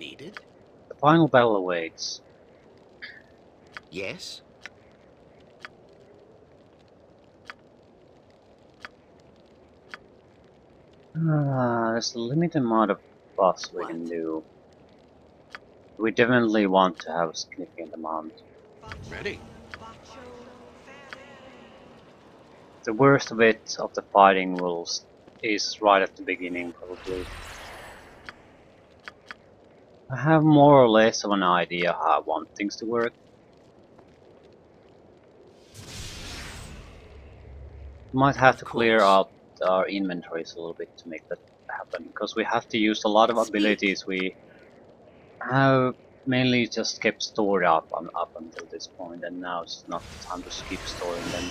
needed? The final battle awaits. Yes? There's a limited amount of buffs we can do. We definitely want to have a significant amount. Ready. The worst bit of the fighting is right at the beginning, probably. I have more or less of an idea how I want things to work. Might have to clear out our inventories a little bit to make that happen, because we have to use a lot of abilities we have mainly just kept stored up until this point, and now it's not the time to keep storing them.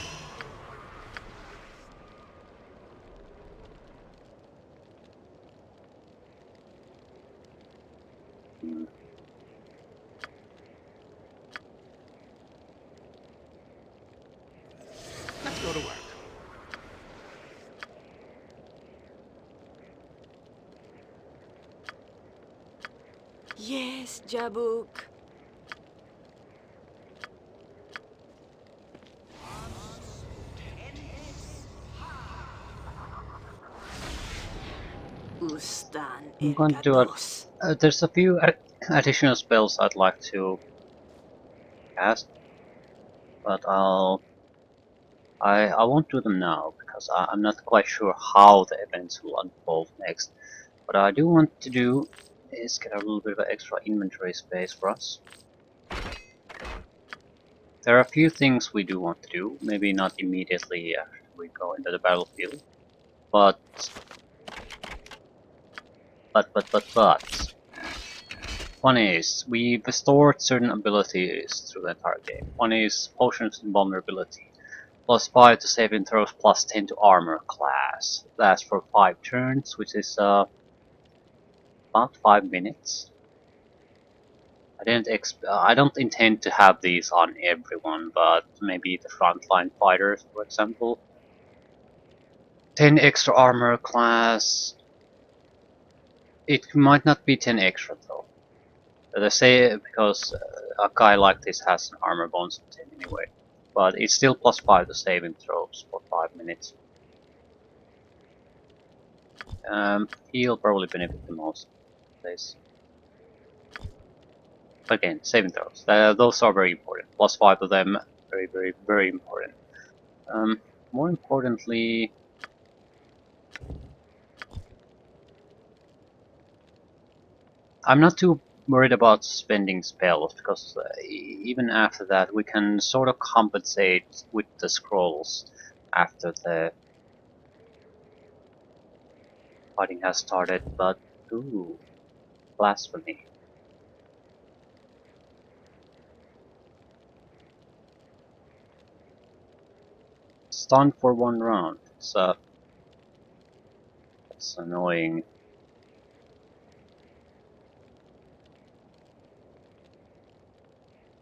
Hmm. Let's go to work. Yes, Jabuk. Ustan I'm going to do it. Erkados. There's a few additional spells I'd like to cast, but I won't do them now because I'm not quite sure how the events will unfold next. What I do want to do is get a little bit of extra inventory space for us. There are a few things we do want to do, maybe not immediately after we go into the battlefield, but one is we've stored certain abilities through the entire game. One is potions invulnerability. +5 to saving throws, +10 to armor class. Lasts for 5 turns, which is about 5 minutes. I don't intend to have these on everyone, but maybe the frontline fighters, for example. 10 extra armor class. It might not be 10 extra though. They say because a guy like this has an armor bonus of 10 anyway. But it's still +5 to saving throws for 5 minutes. He'll probably benefit the most. This. Again, saving throws. Those are very important. +5 to them, very important. More importantly, I'm not too worried about spending spells because even after that we can sort of compensate with the scrolls after the fighting has started, but ooh, blasphemy. Stunned for 1 round. It's annoying.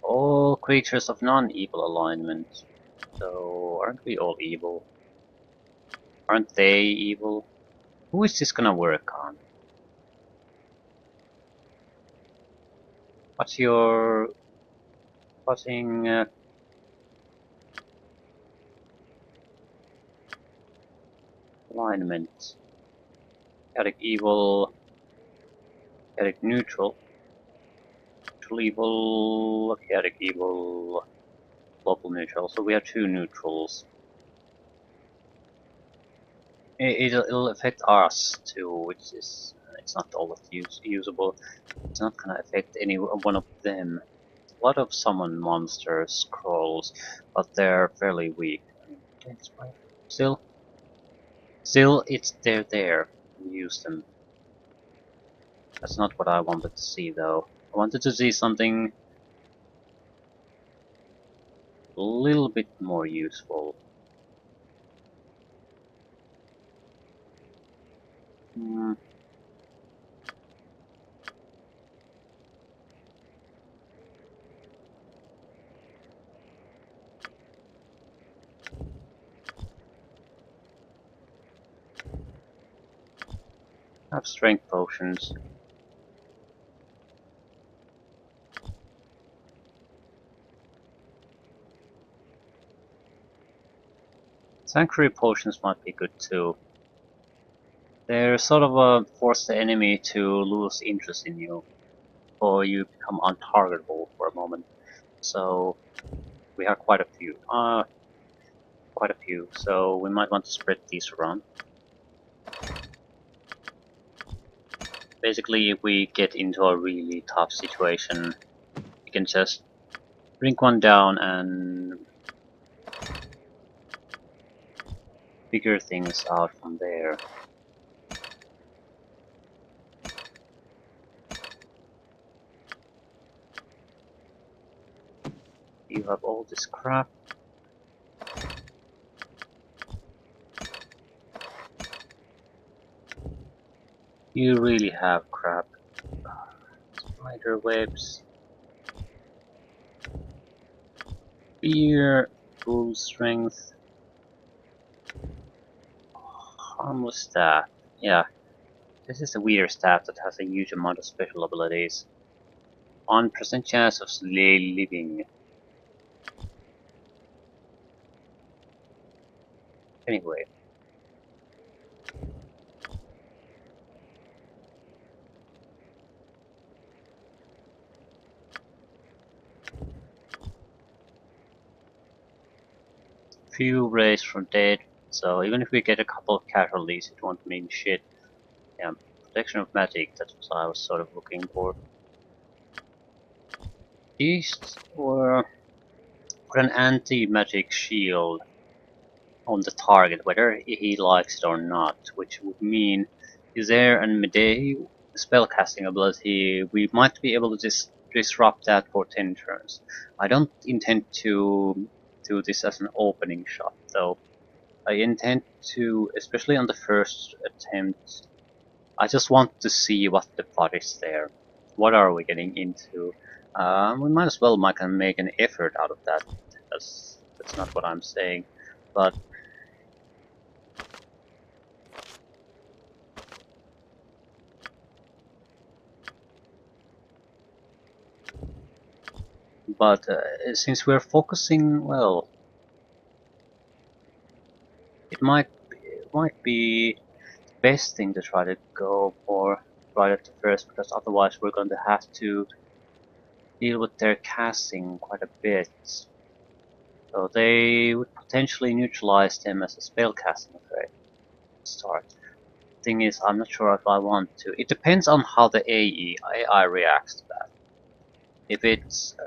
All creatures of non-evil alignment. So aren't we all evil? Aren't they evil? Who is this gonna work on? What's your causing alignment? Chaotic evil, chaotic neutral, neutral evil, chaotic evil, local neutral. So we have 2 neutrals. It'll affect us too, which is it's not all that usable. It's not gonna affect any one of them. A lot of summon monster scrolls, but they're fairly weak. I mean, still, they're there. Use them. That's not what I wanted to see, though. I wanted to see something a little bit more useful. Hmm. Have strength potions. Sanctuary potions might be good too. They're sort of force the enemy to lose interest in you, or you become untargetable for a moment. So we have quite a few. So we might want to spread these around. Basically, if we get into a really tough situation, you can just drink one down and figure things out from there. You have all this crap. You really have crap. Spider webs. Fear. Full strength. Harmless staff. Yeah, this is a weird staff that has a huge amount of special abilities. 1% chance of living. Anyway. Few raised from dead, so even if we get a couple of casualties, it won't mean shit. Yeah, protection of magic, that's what I was sort of looking for. East, or put an anti-magic shield on the target, whether he likes it or not, which would mean Isair and Madae spellcasting ability, we might be able to disrupt that for 10 turns. I don't intend to do this as an opening shot, though. I intend to, especially on the first attempt, I just want to see what the plot is there. What are we getting into? We might as well make an effort out of that. That's not what I'm saying, but since we're focusing, well, it might be the best thing to try to go for right at the first, because otherwise we're going to have to deal with their casting quite a bit. So they would potentially neutralize them as a spell casting effect to start. Thing is, I'm not sure if I want to. It depends on how the AI reacts to that. If it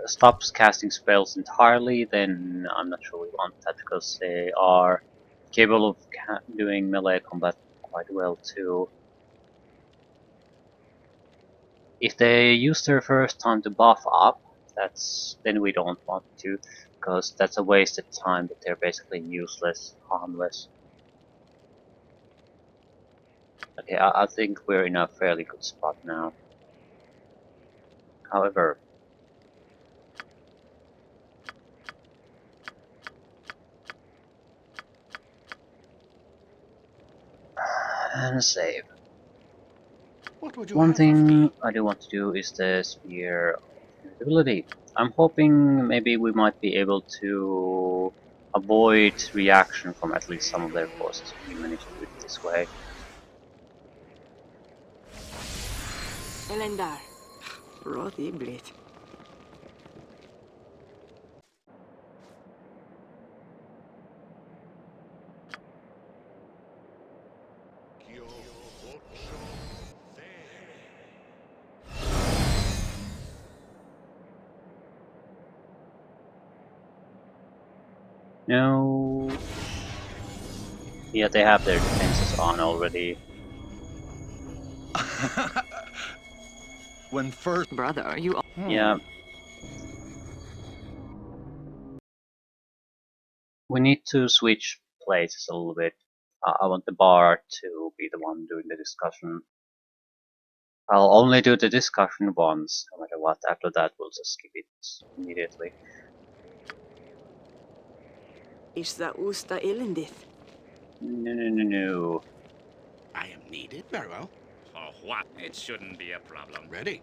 stops casting spells entirely, then I'm not sure we want that, because they are capable of doing melee combat quite well too. If they use their first time to buff up, then we don't want to, because that's a wasted time that they're basically useless, harmless. Okay, I think we're in a fairly good spot now. However, and save. What would you One have of me? thing I do want to do is the Spear of Invisibility. I'm hoping maybe we might be able to avoid reaction from at least some of their forces if we manage to do it this way. Elendar. Rothiblit. No. Yeah, they have their defenses on already. When first... Brother, you... Yeah. We need to switch places a little bit. I want the bar to be the one doing the discussion. I'll only do the discussion once, no matter what. After that, we'll just skip it immediately. Is that usta elendith? No. I am needed. Very well. For what? It shouldn't be a problem. Ready.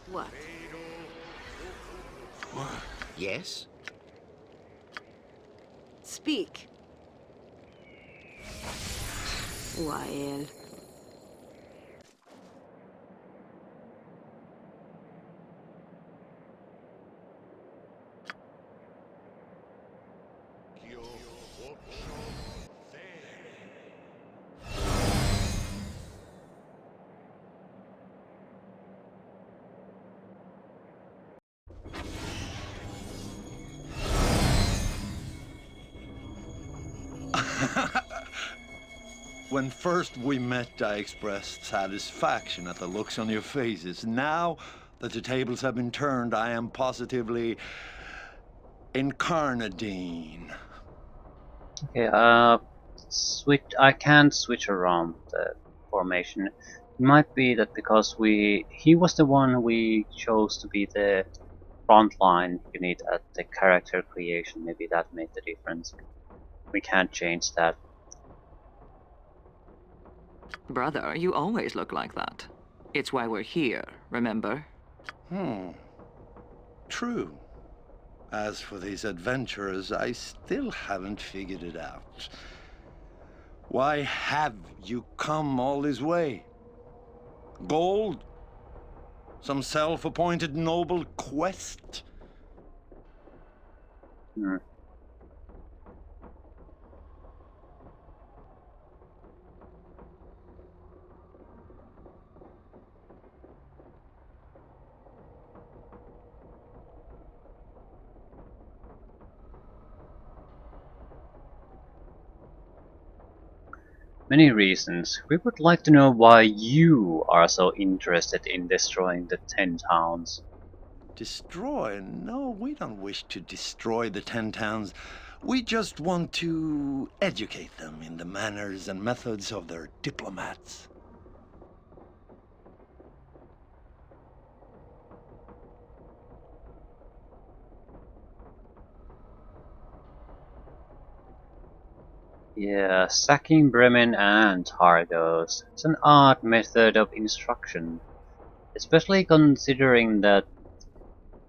What? Yes? speak. Well. When first we met, I expressed satisfaction at the looks on your faces. Now that the tables have been turned, I am positively incarnadine. Okay, I can't switch around the formation. It might be that because he was the one we chose to be the frontline unit at the character creation. Maybe that made the difference. We can't change that. Brother, you always look like that. It's why we're here, remember? True. As for these adventurers, I still haven't figured it out. Why have you come all this way? Gold? Some self-appointed noble quest? Hmm. Many reasons. We would like to know why you are so interested in destroying the 10 towns. Destroy? No, we don't wish to destroy the 10 towns. We just want to educate them in the manners and methods of their diplomats. Yeah, sacking Bremen and Targos. It's an odd method of instruction, especially considering that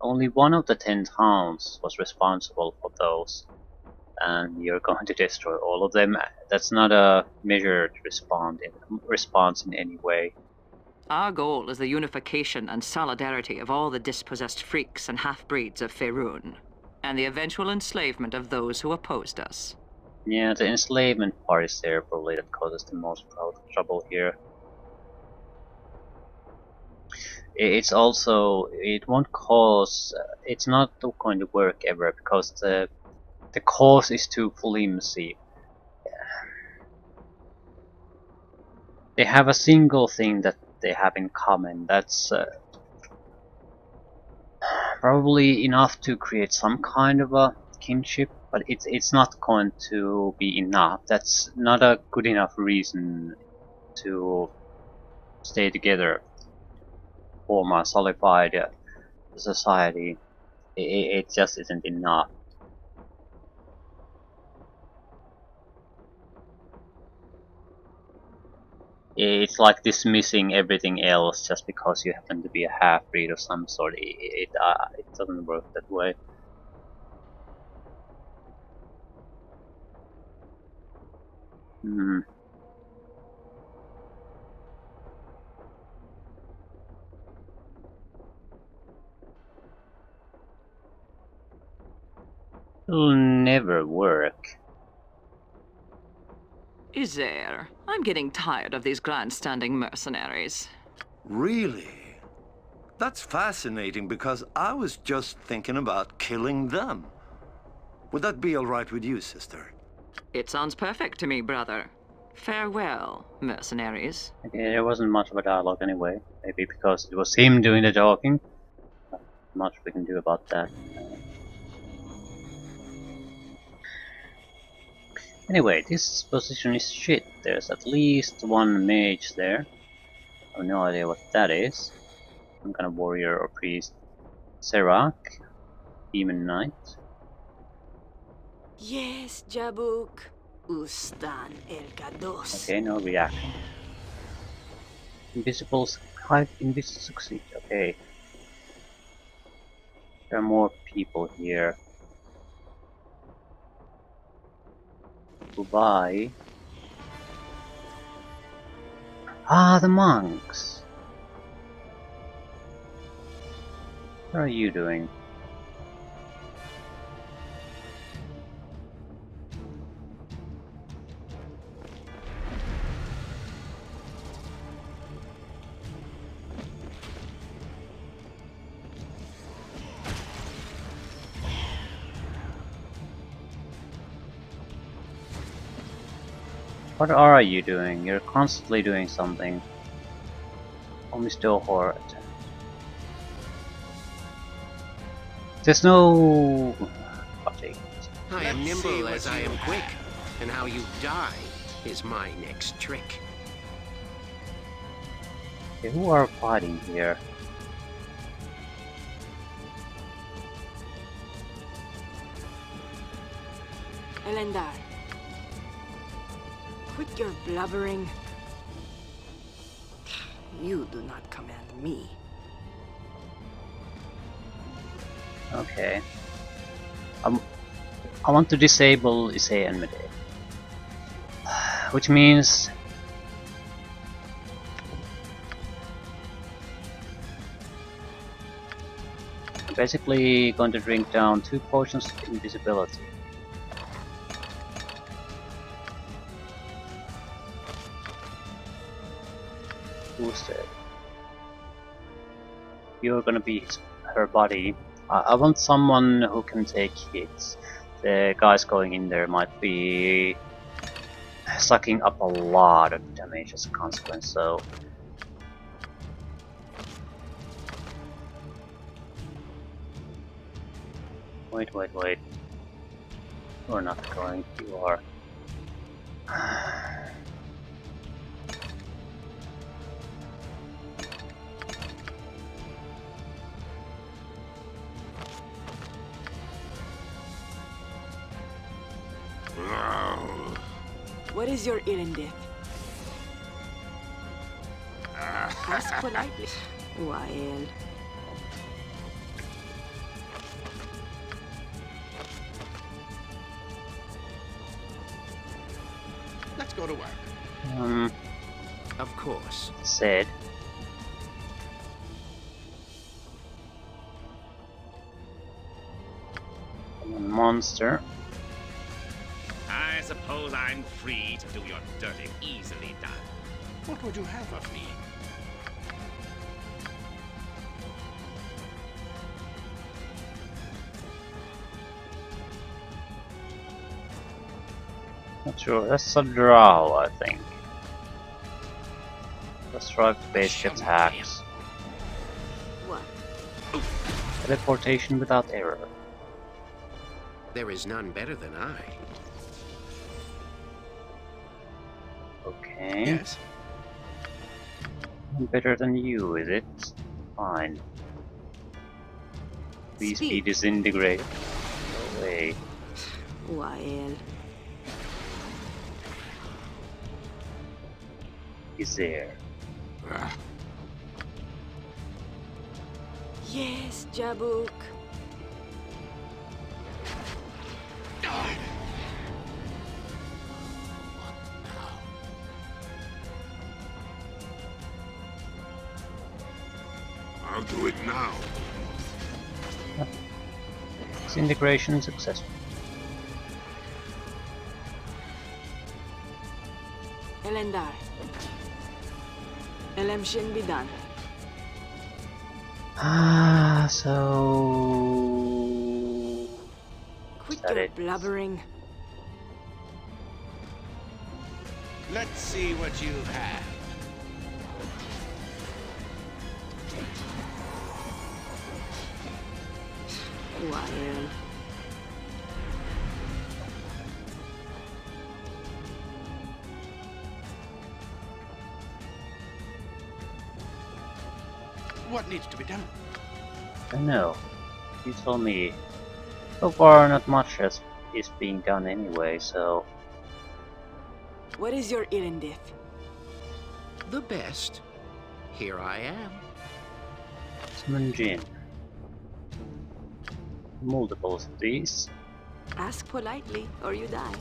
only one of the 10 towns was responsible for those, and you're going to destroy all of them. That's not a measured response in any way. Our goal is the unification and solidarity of all the dispossessed freaks and half-breeds of Faerun, and the eventual enslavement of those who opposed us. Yeah, the enslavement part is there probably that causes the most trouble here. It's also, it won't cause, it's not going to work ever because the cause is too flimsy. They have a single thing that they have in common. That's probably enough to create some kind of a kinship, but it's not going to be enough. That's not a good enough reason to stay together, form a solidified society. It just isn't enough. It's like dismissing everything else just because you happen to be a half-breed of some sort. It doesn't work that way. Hmm. It'll never work. Isair, I'm getting tired of these grandstanding mercenaries. Really? That's fascinating because I was just thinking about killing them. Would that be all right with you, sister? It sounds perfect to me, brother. Farewell, mercenaries. Okay, there wasn't much of a dialogue anyway. Maybe because it was him doing the talking. Not much we can do about that. Anyway, this position is shit. There's at least one mage there. I have no idea what that is. Some kind of warrior or priest. Serac, demon knight. Yes, Jabuk. Ustan el Kados. Okay, no reaction. Invisible succeed. Okay. There are more people here. Goodbye. Ah, the monks. What are you doing? What are you doing? You're constantly doing something. Only still horde. There's no... Okay. I am Let's see nimble what as I you am quick, have. and how you die is my next trick. Okay, who are fighting here? Elendar. Quit your blubbering. You do not command me. Okay. I want to disable Isair Madae. Which means... I'm basically going to drink down 2 potions of invisibility. Boosted. You're gonna be her body. I want someone who can take hits. The guys going in there might be sucking up a lot of damage as a consequence, so... Wait. You're not going, you are. What is your Irendith? Ask politely. Wael. Let's go to work. Of course. Said. Monster. I suppose I'm free to do your dirty easily done. What would you have of me? Not sure. That's a drow, I think. Let's try basic attacks. What? Teleportation without error. There is none better than I. Okay. Yes. Better than you, is it? Fine. Please be Speak. disintegrated. No way. Wael. He's there. Yes, Jabuk. I'll do it now. Disintegration successful. Elendar. Elem Shin Bidan. Ah, so... Quit that your it? blubbering. Let's see what you have. Wael. What needs to be done? I know. You told me. So far, not much is being done anyway, so... What is your Irendith? The best. Here I am. Summon Jin. Multiples of these. Ask politely, or you die.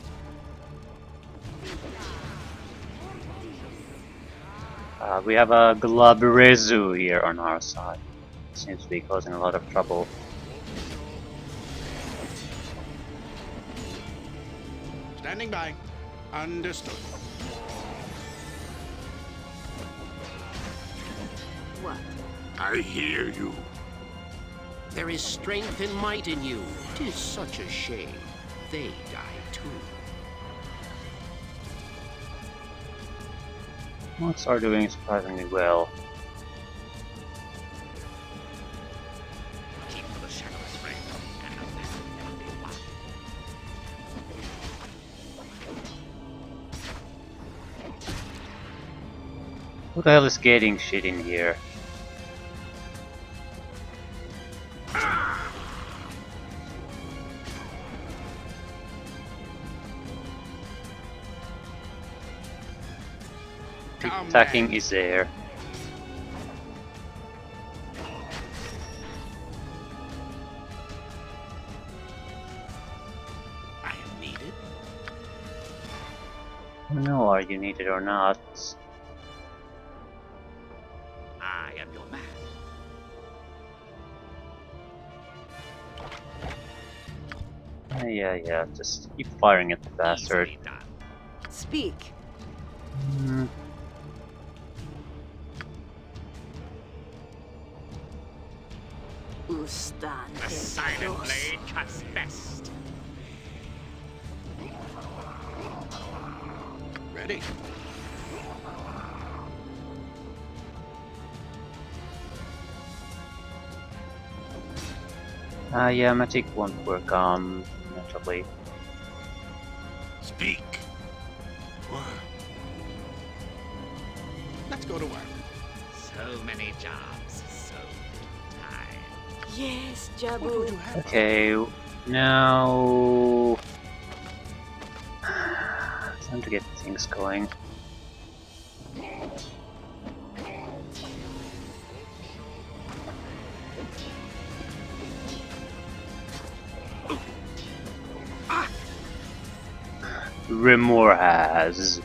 We have a Glabrezu here on our side. Seems to be causing a lot of trouble. Standing by. Understood. What? I hear you. There is strength and might in you. 'Tis such a shame. They die too. Monks are doing surprisingly well. Keep to the shadow's frame, and the battle will be won. Who the hell is getting shit in here? Come Attacking then. Isair. I am needed. I don't know, are you needed or not? I am your man. Yeah, just keep firing at the bastard. Easily done. Speak. Hmm. Ustan. The silent blade cuts best. Ready. Yeah, magic won't work, naturally. Speak. Let's go to work. So many jobs, so little time. Yes, What would you Jabu. have? Okay, now... Time to get things going. Remor has.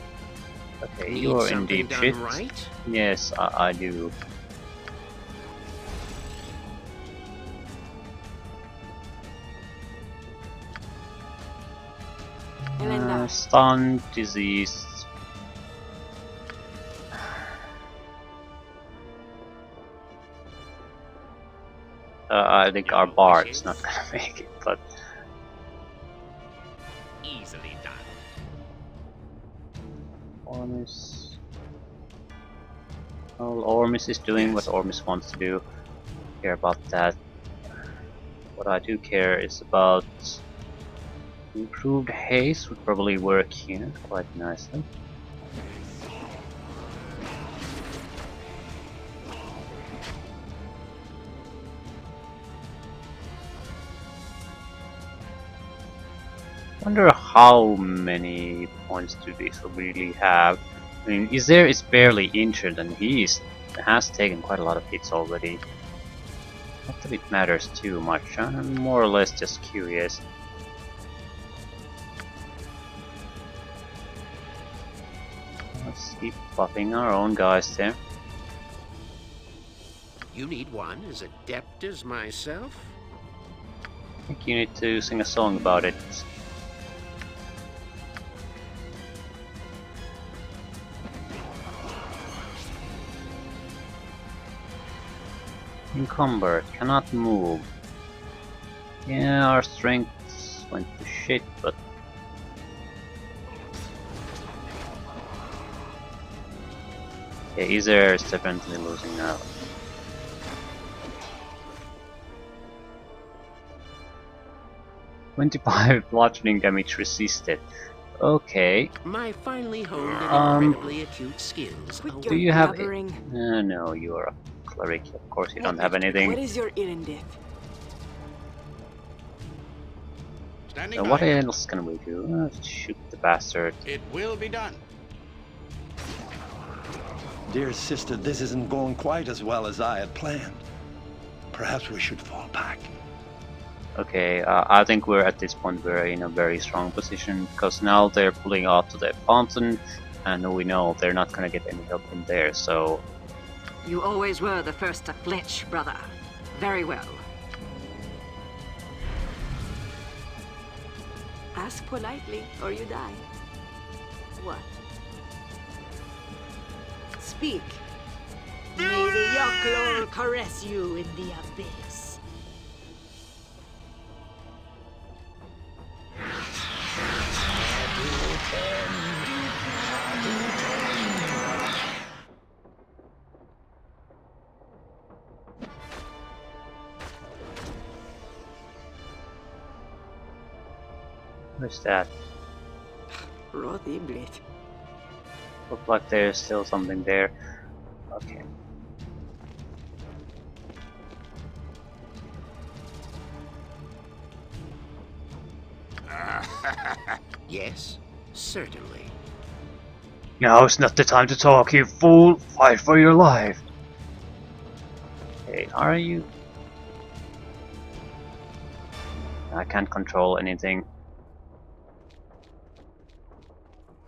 Okay, Need you're in something deep done shit. right? Yes, I do. Elenda. Stun, disease. I think our bard's not gonna make it, but Easily done. Ormus. Well, Ormus is doing what Ormus wants to do. Care about that. What I do care is about improved haste would probably work here quite nicely. Wonder how many points do these really have. I mean, Isair is barely injured and has taken quite a lot of hits already. Not that it matters too much, I'm more or less just curious. Let's keep buffing our own guys there. You need one as adept as myself? I think you need to sing a song about it. Encumbered, cannot move. Yeah, our strength went to shit, but... Yeah, Isair is definitely losing now. "25 bludgeoning damage resisted." Okay. My finely honed and incredibly acute skills. Quit Do your you have... blabbering. no, you are a cleric. Of course you don't What have next? anything. What is your Irindith? Standing So by. what else can we do? Shoot the bastard. It will be done. Dear sister, this isn't going quite as well as I had planned. Perhaps we should fall back. Okay, I think we're at this point we're in a very strong position because now they're pulling out to the fountain, and we know they're not gonna get any help from there. So You always were the first to flinch, brother. Very well. Ask politely, or you die. What? Speak. May the Yoklor caress you in the abyss. what's that? Rothiblit. Look like there's still something there. Okay. Yes, certainly. Now's not the time to talk, you fool! Fight for your life! Hey, are you? I can't control anything.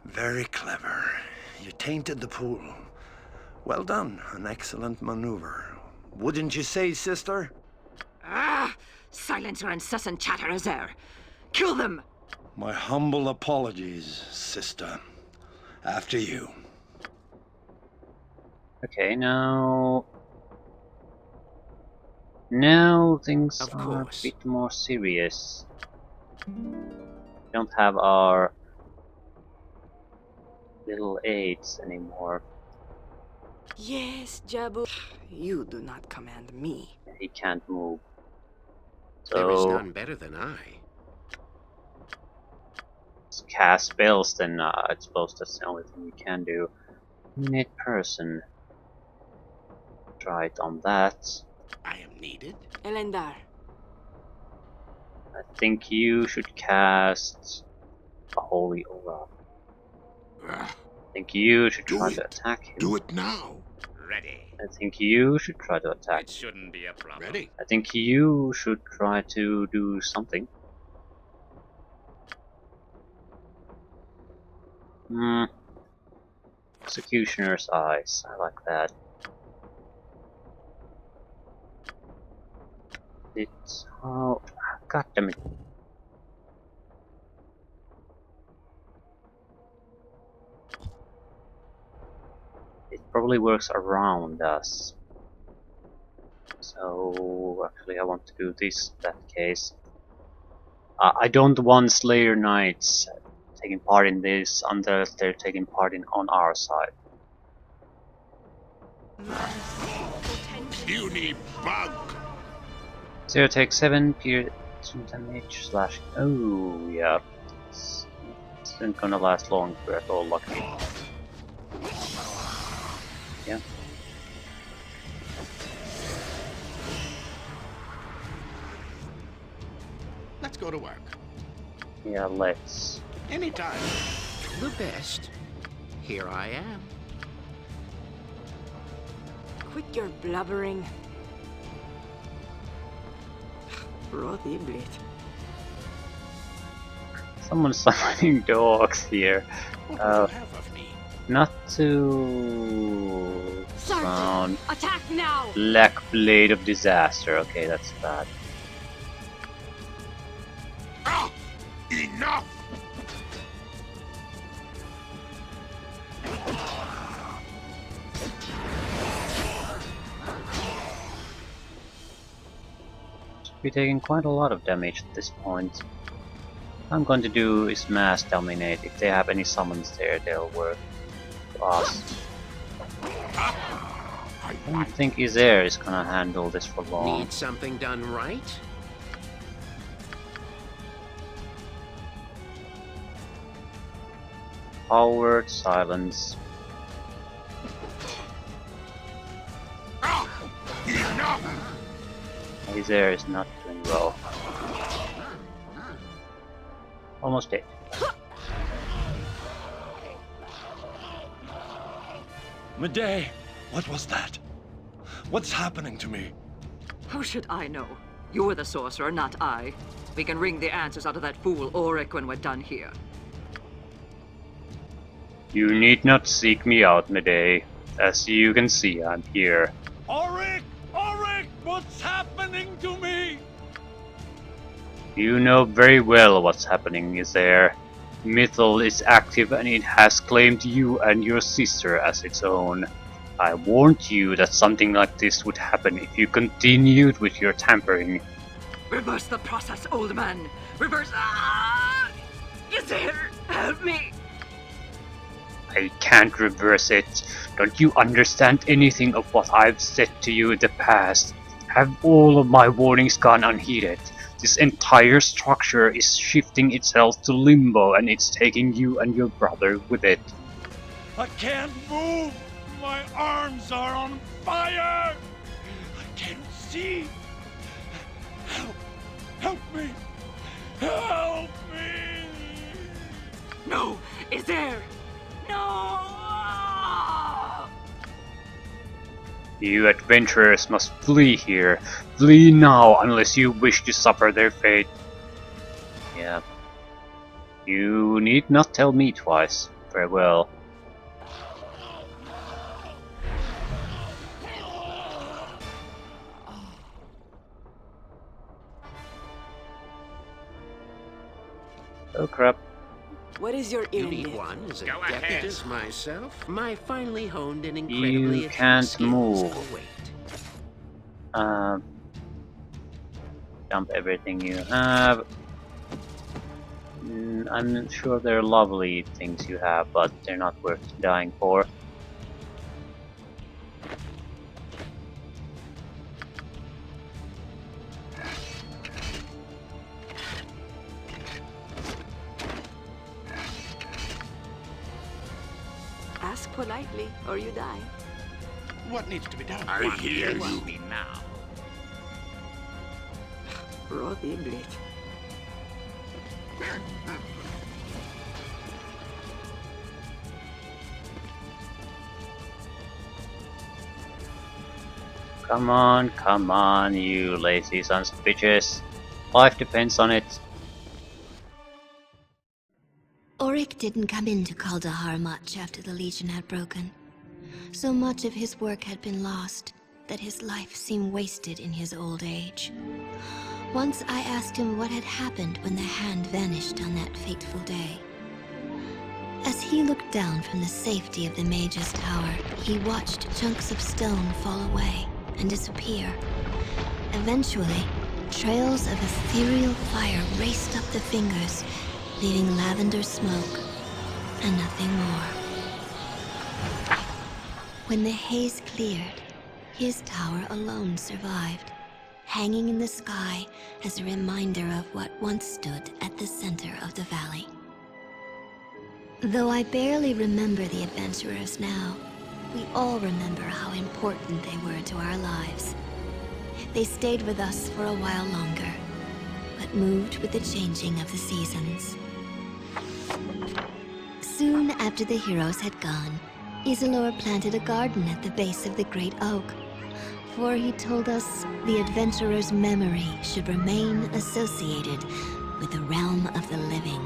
Very clever. You tainted the pool. Well done. An excellent maneuver. Wouldn't you say, sister? Ah! Silence your incessant chatter, Isair. Kill them! My humble apologies, sister. After you. Okay, now things Of are a course. bit more serious. We don't have our little aides anymore. Yes, Jabu. You do not command me. He can't move. There is So none better than I. cast spells, then I suppose that's the only thing we can do. Minute person. Try it on that. I am needed. Elendar. I think you should cast a holy aura. Ah, I think you should Do try it. to attack him. do it now. Ready. I think you should try to attack It shouldn't be a problem. Ready? I think you should try to do something. Executioner's eyes. I like that. It's oh, god damn it! It probably works around us. So actually, I want to do this. In that case, I don't want Slayer Knights taking part in this unless they're taking part in on our side. Puny bug. Zero takes 7 piercing damage slash. Oh yeah, it's not gonna last long if we're at all lucky. Yeah. Let's go to work. Yeah, let's. Anytime. The best. Here I am. Quit your blubbering. Rothiblit. Someone's summoning dogs here. What do you have of me? Not to sound Attack now! Black Blade of Disaster. Okay, that's bad. Ah, enough. Should be taking quite a lot of damage at this point. What I'm going to do is mass dominate. If they have any summons there, they'll work for us. I don't think Isair is gonna handle this for long. Need something done right? Forward silence. Enough. Isair is not doing well. Almost dead. Madae, what was that? What's happening to me? How should I know? You're the sorcerer, not I. We can wring the answers out of that fool Auric when we're done here. You need not seek me out, Madae. As you can see, I'm here. Auric! Auric! What's happening to me? You know very well what's happening, Isair. Mythal is active and it has claimed you and your sister as its own. I warned you that something like this would happen if you continued with your tampering. Reverse the process, old man! Reverse... Ah! Isair, help me! I can't reverse it. Don't you understand anything of what I've said to you in the past? Have all of my warnings gone unheeded? This entire structure is shifting itself to limbo and it's taking you and your brother with it. I can't move! My arms are on fire! I can't see! Help! Help me! Help me! No! Isair! No! You adventurers must flee here. Flee now unless you wish to suffer their fate. Yeah. You need not tell me twice. Very well. Oh crap. What is your You need errand? one as Go adept ahead. as myself. My finely honed and incredibly You attuned can't skills move. await. Dump everything you have. I'm not sure they're lovely things you have, but they're not worth dying for. Ask politely, or you die. What needs to be done? I What hear is you. me now? Rot English. Come on, you lazy sons of bitches. Life depends on it. Auric didn't come into Kaldahar much after the Legion had broken. So much of his work had been lost that his life seemed wasted in his old age. Once I asked him what had happened when the hand vanished on that fateful day. As he looked down from the safety of the Mage's Tower, he watched chunks of stone fall away and disappear. Eventually, trails of ethereal fire raced up the fingers, leaving lavender smoke and nothing more. When the haze cleared, his tower alone survived, hanging in the sky as a reminder of what once stood at the center of the valley. Though I barely remember the adventurers now, we all remember how important they were to our lives. They stayed with us for a while longer, but moved with the changing of the seasons. Soon after the heroes had gone, Isilor planted a garden at the base of the great oak, for he told us the adventurer's memory should remain associated with the realm of the living.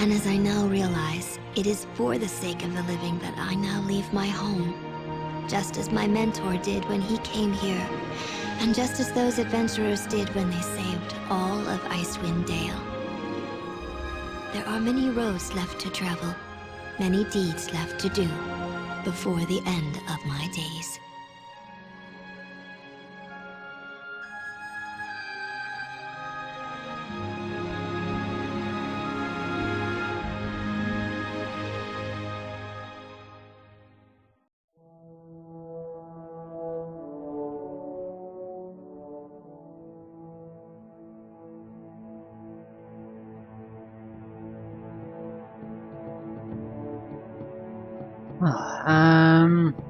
And as I now realize, it is for the sake of the living that I now leave my home, just as my mentor did when he came here, and just as those adventurers did when they saved all of Icewind Dale. There are many roads left to travel, many deeds left to do, before the end of my days.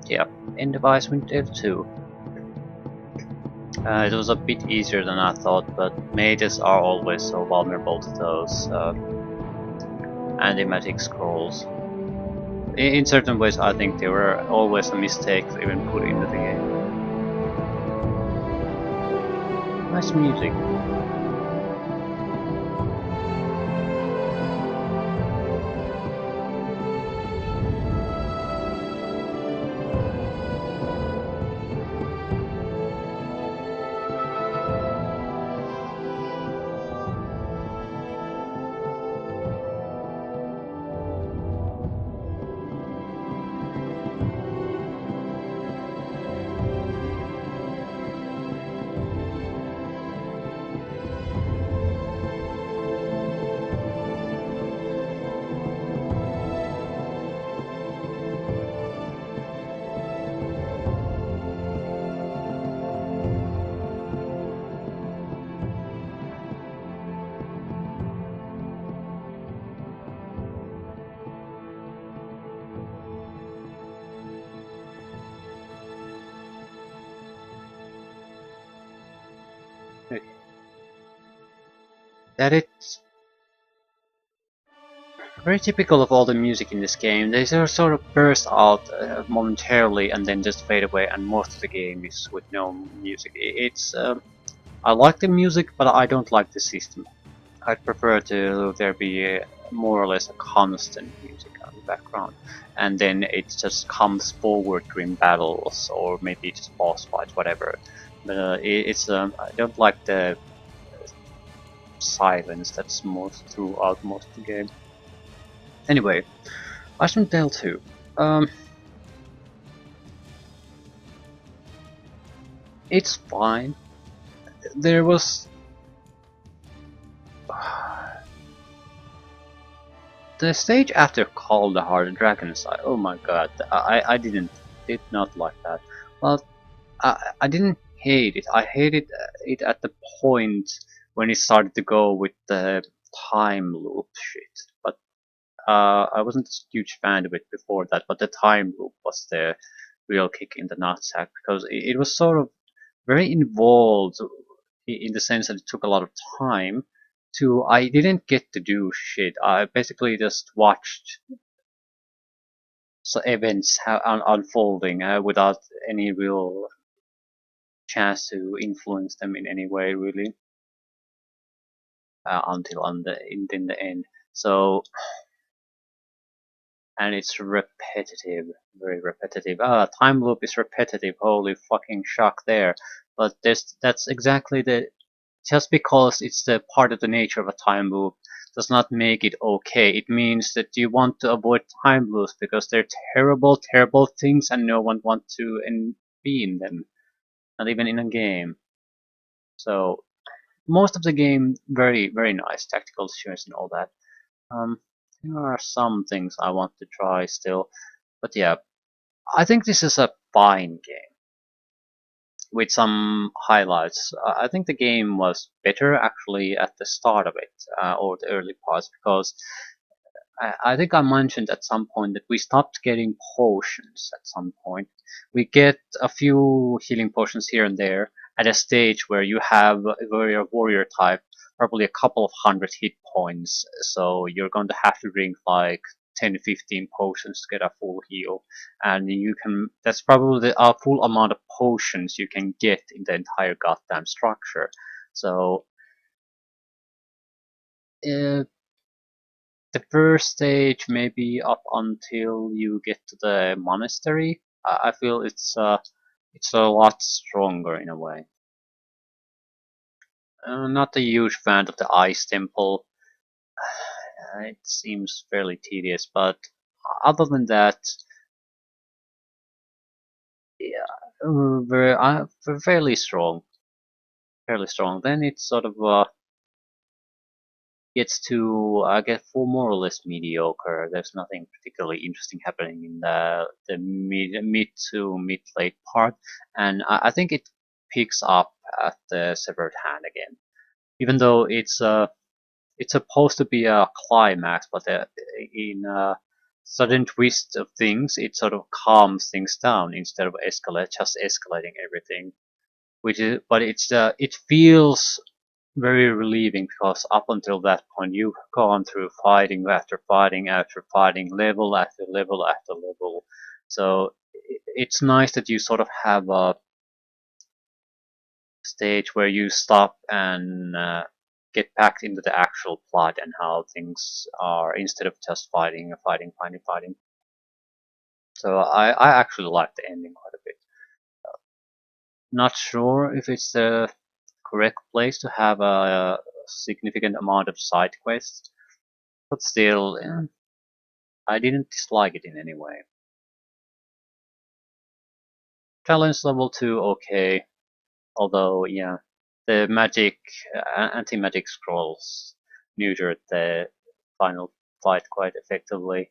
Yeah, in the Icewind Dale 2. It was a bit easier than I thought, but mages are always so vulnerable to those anti-magic scrolls. In certain ways, I think they were always a mistake to even put into the game. Nice music. That it's very typical of all the music in this game. They sort of burst out momentarily and then just fade away, and most of the game is with no music. It's I like the music, but I don't like the system. I'd prefer to there be more or less a constant music on the background, and then it just comes forward during battles or maybe just boss fights, whatever. But I don't like the silence that's most throughout most of the game. Anyway, Icewind Dale 2. It's fine. There was the stage after Call the Heart Dragon's Eye. Oh my god, did not like that. Well, I didn't hate it. I hated it at the point when it started to go with the time loop shit. But I wasn't a huge fan of it before that. But the time loop was the real kick in the nutsack, because it was sort of very involved in the sense that it took a lot of time. I didn't get to do shit. I basically just watched events unfolding without any real chance to influence them in any way, really, until in the end. So, and it's repetitive, very repetitive. Time loop is repetitive. Holy fucking shock there. But that's exactly the. Just because it's the part of the nature of a time loop does not make it okay. It means that you want to avoid time loops because they're terrible, terrible things, and no one wants to be in them, not even in a game. So most of the game, very, very nice tactical shooters and all that. There are some things I want to try still, but yeah, I think this is a fine game with some highlights. I think the game was better actually at the start of it, or the early parts, because I think I mentioned at some point that we stopped getting potions at some point. We get a few healing potions here and there at a stage where you're a warrior type, probably a couple of hundred hit points, so you're going to have to drink like 10-15 potions to get a full heal, and that's probably the full amount of potions you can get in the entire goddamn structure. So uh, the first stage, maybe up until you get to the monastery, I feel it's a lot stronger in a way. Not a huge fan of the ice temple. It seems fairly tedious, but other than that, yeah, fairly strong. Fairly strong. Then it's sort of gets to get for more or less mediocre. There's nothing particularly interesting happening in the mid to mid late part, and I think it picks up at the Severed Hand again. Even though it's supposed to be a climax, but in a sudden twist of things, it sort of calms things down instead of just escalating everything. But it feels very relieving, because up until that point you've gone through fighting after fighting after fighting, level after level after level. So it's nice that you sort of have a stage where you stop and get back into the actual plot and how things are, instead of just fighting. So I actually like the ending quite a bit. Not sure if it's the correct place to have a significant amount of side quests, but still, I didn't dislike it in any way. Challenge level 2, okay, although, yeah, the magic, anti-magic scrolls neutered the final fight quite effectively.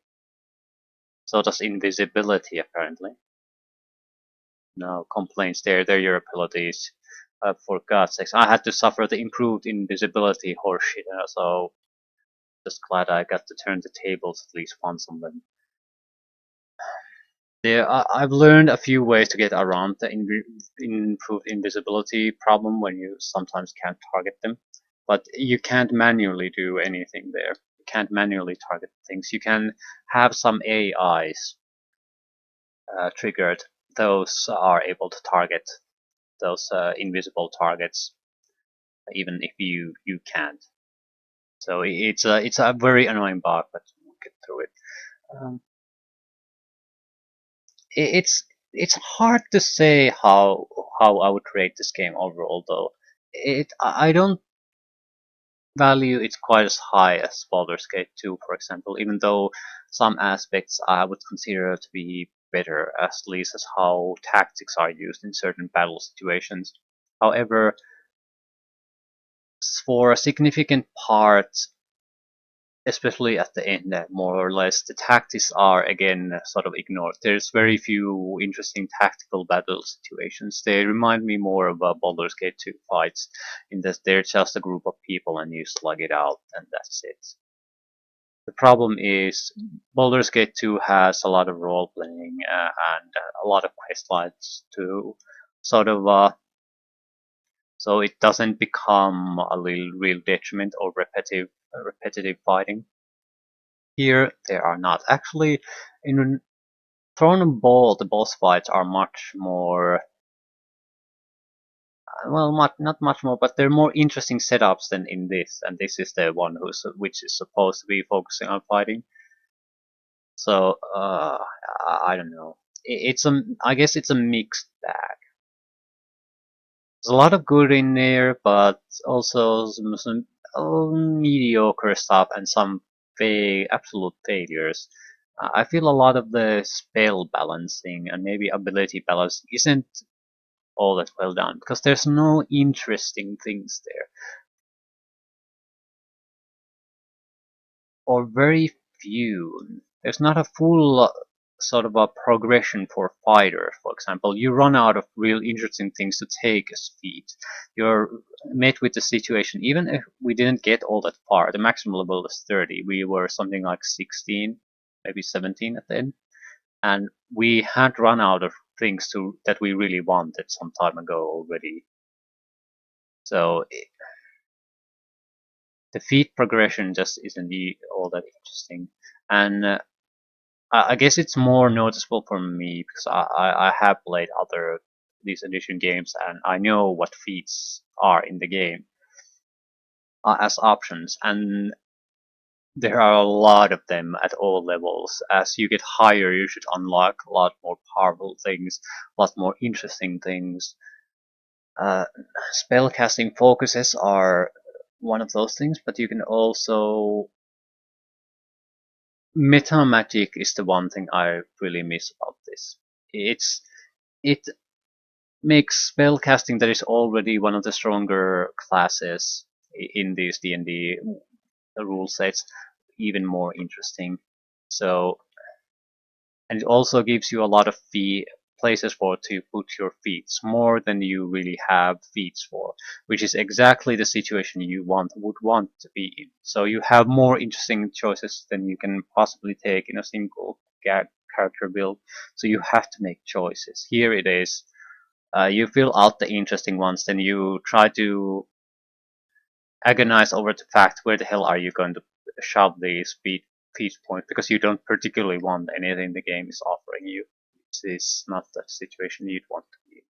So does invisibility, apparently. No complaints there, they're your abilities. For God's sakes, I had to suffer the improved invisibility horseshit, so just glad I got to turn the tables at least once on them. There, I've learned a few ways to get around the improved invisibility problem when you sometimes can't target them, but you can't manually do anything there. You can't manually target things. You can have some AIs triggered. Those are able to target those invisible targets, even if you can't. So it's a very annoying bug, but we'll get through it. Um, it's hard to say how I would rate this game overall, though. I don't value it quite as high as Baldur's Gate 2, for example, even though some aspects I would consider to be better, at least as how tactics are used in certain battle situations. However, for a significant part, especially at the end, more or less, the tactics are again sort of ignored. There's very few interesting tactical battle situations. They remind me more of Baldur's Gate 2 fights, in that they're just a group of people and you slug it out, and that's it. The problem is Baldur's Gate 2 has a lot of role playing and a lot of quest lines to sort of so it doesn't become a real detriment or repetitive fighting. Here, there are not. Actually, in Throne and Ball, the boss fights are much more, well, not much more, but they're more interesting setups than in this. And this is the one which is supposed to be focusing on fighting. So, I don't know. I guess it's a mixed bag. There's a lot of good in there, but also some mediocre stuff and some absolute failures. I feel a lot of the spell balancing and maybe ability balance isn't all that well done, because there's no interesting things there. Or very few. There's not a full sort of a progression for fighters, for example. You run out of real interesting things to take as feat. You're met with the situation, even if we didn't get all that far. The maximum level is 30. We were something like 16, maybe 17 at the end. And we had run out of things that we really wanted some time ago already. So the feat progression just isn't all that interesting. And I guess it's more noticeable for me because I have played other these edition games and I know what feats are in the game as options, and there are a lot of them at all levels. As you get higher, you should unlock a lot more powerful things, a lot more interesting things. Spellcasting focuses are one of those things, but you can also meta magic is the one thing I really miss about this. It makes spellcasting that is already one of the stronger classes in these D&D rule sets even more interesting. So, and it also gives you a lot of places to put your feats, more than you really have feats for, which is exactly the situation you would want to be in. So you have more interesting choices than you can possibly take in a single character build. So you have to make choices. Here it is. You fill out the interesting ones, then you try to agonize over the fact where the hell are you going to shove these feat points, because you don't particularly want anything the game is offering you. This is not the situation you'd want to be in.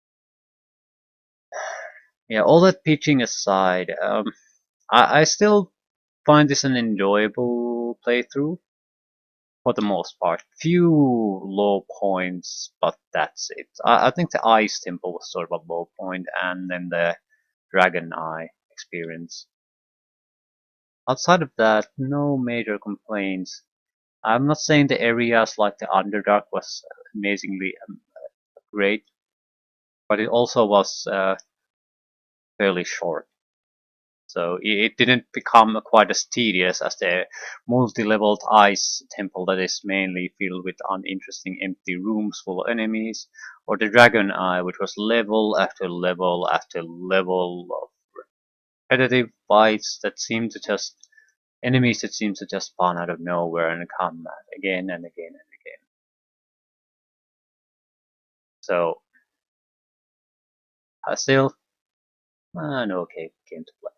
Yeah, all that pitching aside, I still find this an enjoyable playthrough for the most part. Few low points, but that's it. I think the Ice Temple was sort of a low point, and then the Dragon Eye experience. Outside of that, no major complaints. I'm not saying the areas like the Underdark was amazingly great, but it also was fairly short. So it didn't become quite as tedious as the multi-leveled ice temple that is mainly filled with uninteresting empty rooms full of enemies, or the Dragon Eye, which was level after level after level of repetitive fights that seemed to just enemies that seemed to just spawn out of nowhere and come again and again and again. So still an okay game to play.